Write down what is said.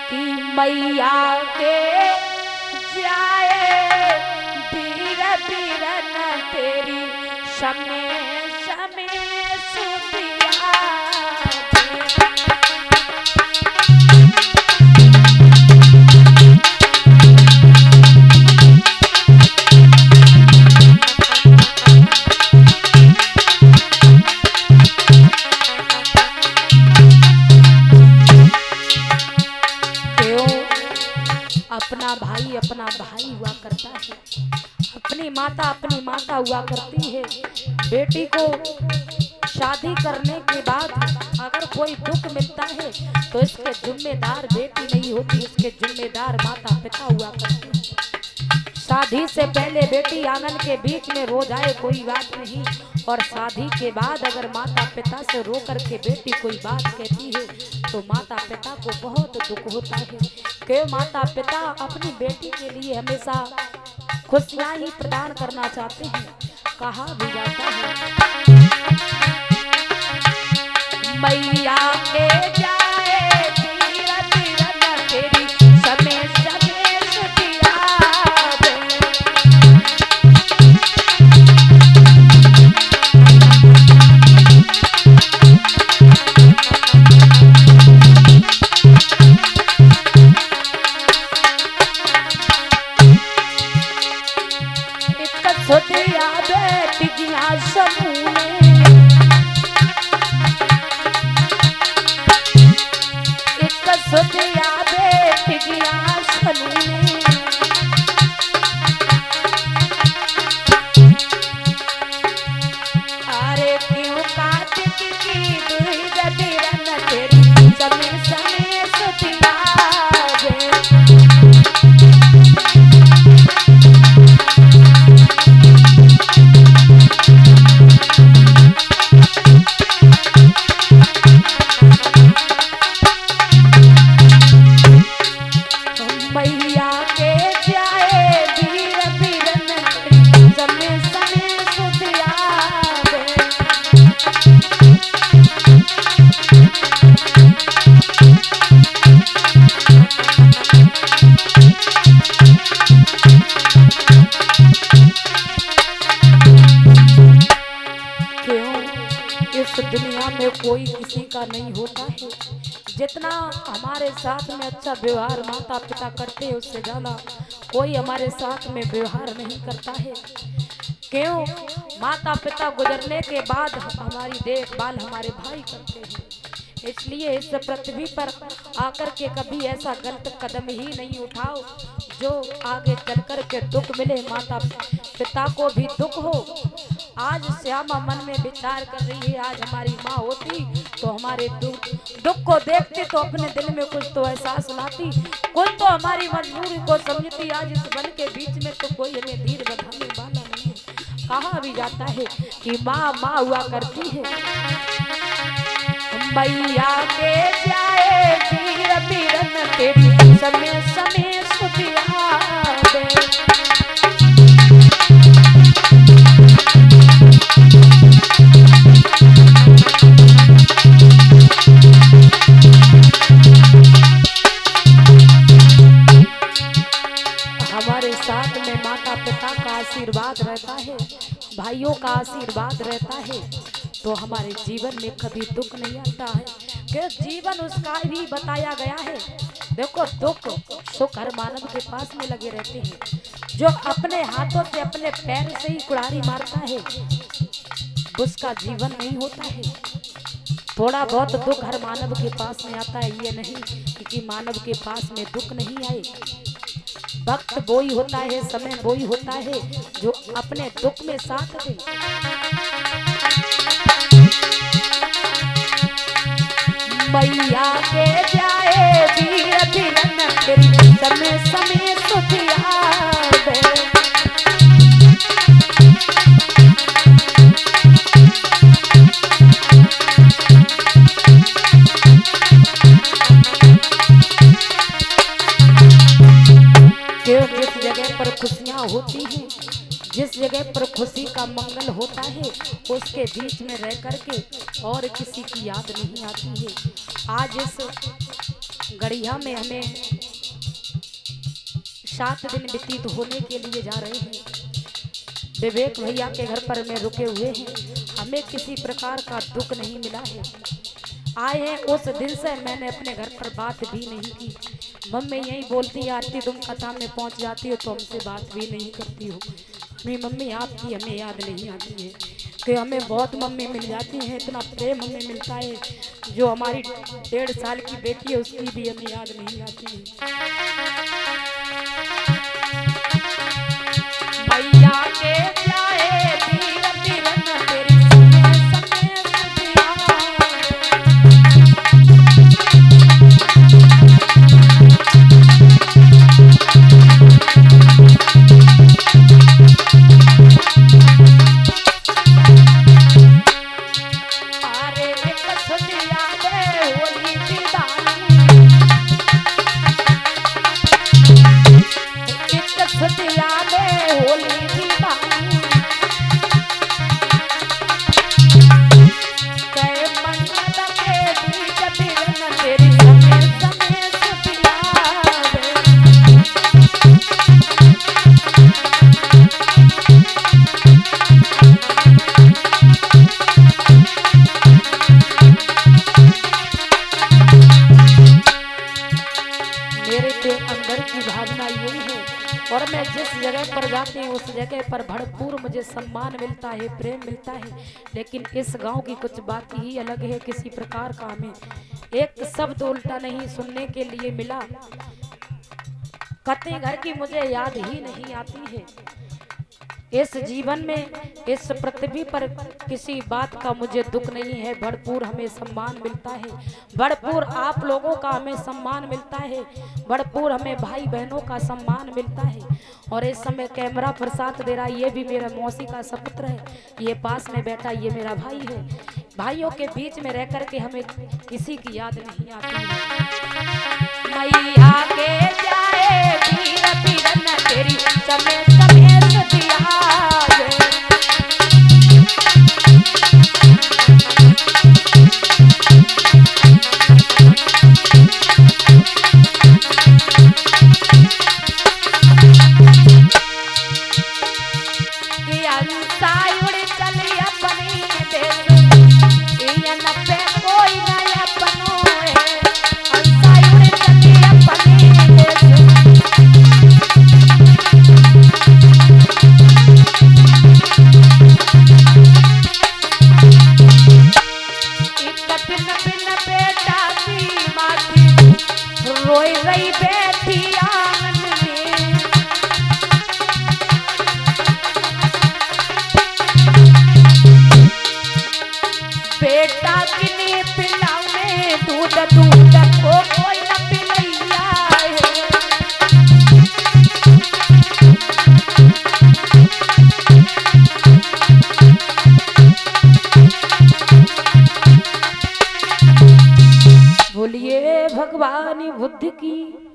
कि मैया के जाए वीर वीरन तेरी समय समय सुधिया अपना भाई हुआ करता है, अपनी माता हुआ करती है। बेटी को शादी करने के बाद अगर कोई दुख मिलता है तो इसके जिम्मेदार बेटी नहीं होती, इसके जिम्मेदार माता पिता हुआ करते हैं। शादी से पहले बेटी आंगन के बीच में रो जाए कोई बात नहीं, और शादी के बाद अगर माता पिता से रो करके बेटी कोई बात कहती है तो माता पिता को बहुत दुख होता है कि माता पिता अपनी बेटी के लिए हमेशा खुशियां ही प्रदान करना चाहते हैं। कहा भी जाता है मैया के जाए तीर तीर तेरी समय समय सुधिया सुधिया बेटिया समूह एक सुधिया बेटिया समूह अरे क्यों कार्तिक की दूध बिरन तेरी समय समय सुधिया दुनिया में कोई किसी का नहीं होता है। जितना हमारे साथ में अच्छा व्यवहार माता पिता करते हैं उससे ज्यादा कोई हमारे साथ में व्यवहार नहीं करता है। क्यों? माता पिता गुजरने के बाद हमारी देखभाल हमारे भाई करते हैं। इसलिए इस पृथ्वी पर आकर के कभी ऐसा गलत कदम ही नहीं उठाओ जो आगे चल कर के दुख मिले, माता पिता को भी दुख हो। आज श्यामा मन में विचार कर रही है, आज हमारी माँ होती तो हमारे दुख को देखती तो अपने दिल में कुछ तो एहसास लाती, कुछ तो हमारी मजबूरी को समझती। आज इस वन के बीच में तो कोई हमें धीर बधाने वाला नहीं है। कहा भी जाता है कि माँ माँ हुआ करती है। मैया के जाए वीर वीरन तेरी समय समय सुधिया हमारे साथ में माता पिता का आशीर्वाद रहता है, भाइयों का आशीर्वाद रहता है तो हमारे जीवन में कभी दुख नहीं आता है। कि जीवन उसका भी बताया गया है। देखो दुख सुख हर मानव के पास में लगे रहते हैं। जो अपने हाथों से अपने पैर से ही कुड़ारी मारता है उसका जीवन नहीं होता है। थोड़ा बहुत दुख हर मानव के पास में आता है, ये नहीं कि मानव के पास में दुख नहीं आए। वक्त वही होता है, समय वही होता है जो अपने दुख में साथ दे। मैया के जाए वीर वीरन तेरी समय समय सुधिया जिस जगह पर खुशियाँ होती हैं, जिस जगह पर खुशी का मंगल होता है उसके बीच में रह करके और किसी की याद नहीं आती है। आज इस गड़िया में हमें 7 दिन व्यतीत होने के लिए जा रहे हैं। विवेक भैया के घर पर में रुके हुए हैं। हमें किसी प्रकार का दुख नहीं मिला है। आए हैं उस दिन से मैंने अपने घर पर बात भी नहीं की। मम्मी यही बोलती है आरती तुम कथा में पहुंच जाती हो तो हमसे बात भी नहीं करती हो। हमें मम्मी आपकी हमें याद नहीं आती है कि हमें बहुत मम्मी मिल जाती हैं। इतना प्रेम हमें मिलता है जो हमारी 1.5 साल की बेटी है उसकी भी हमें याद नहीं आती है। मैया के जाए तीर तीरन तेरी समय अरे एक सुनिया दे होली दीवानी एक सुनिया दे होली दीवानी कई मंगल के बीच बिरन तेरी समय समय सुतिया दे। मेरे के अंदर की भावना यही है और मैं जिस जगह पर जाती हूँ उस जगह पर भरपूर मुझे सम्मान मिलता है, प्रेम मिलता है। लेकिन इस गांव की कुछ बात ही अलग है। किसी प्रकार का हमें एक शब्द उल्टा नहीं सुनने के लिए मिला। कते घर की मुझे याद ही नहीं आती है। इस जीवन में इस पृथ्वी पर किसी बात का मुझे दुख नहीं है। भरपूर हमें सम्मान मिलता है। भरपूर आप लोगों का हमें सम्मान मिलता है। भरपूर हमें भाई बहनों का सम्मान मिलता है। और इस समय कैमरा पर साथ दे रहा ये भी मेरा मौसी का सपुत्र है। ये पास में बैठा ये मेरा भाई है। भाइयों के बीच में रह कर के हमें किसी की याद नहीं आती है। मैया के जाए पीर पीरन तेरी समय समय सतिया दे। रोई रही बैठी आंगन में बेटा किने पिलाने दूध दूध को कोई न पिलैया है। बोलिए भगवान बुद्ध की।